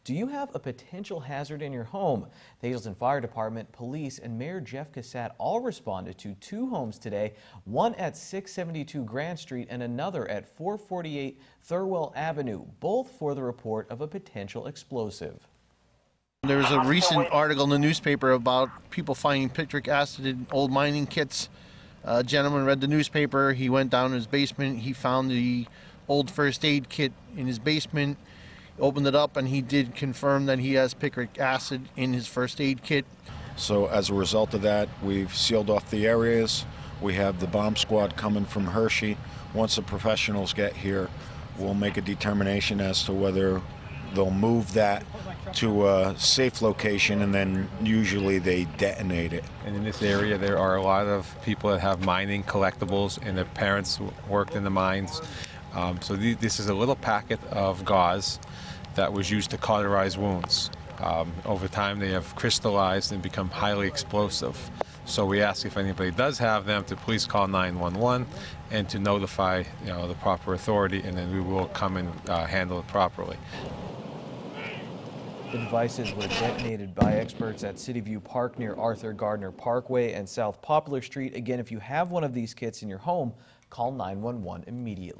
Do you have a potential hazard in your home? The Hazleton Fire Department, police, and Mayor Jeff Cassatt all responded to 2 homes today, one at 672 Grant Street and another at 448 Thurwell Avenue, both for the report of a potential explosive. There was a recent article in the newspaper about people finding citric acid in old mining kits. A gentleman read the newspaper, he went down to his basement, he found the old first aid kit in his basement, opened it up, and he did confirm that he has citric acid in his first aid kit. So as a result of that, we've sealed off the areas. We have the bomb squad coming from Hershey. Once the professionals get here, we'll make a determination as to whether they'll move that to a safe location, and then usually they detonate it. And in this area there are a lot of people that have mining collectibles and their parents worked in the mines. So this is a little packet of gauze that was used to cauterize wounds. Over time they have crystallized and become highly explosive. So we ask if anybody does have them to please call 911 and to notify the proper authority, and then we will come and handle it properly. The devices were detonated by experts at City View Park near Arthur Gardner Parkway and South Poplar Street. Again, if you have one of these kits in your home, call 911 immediately.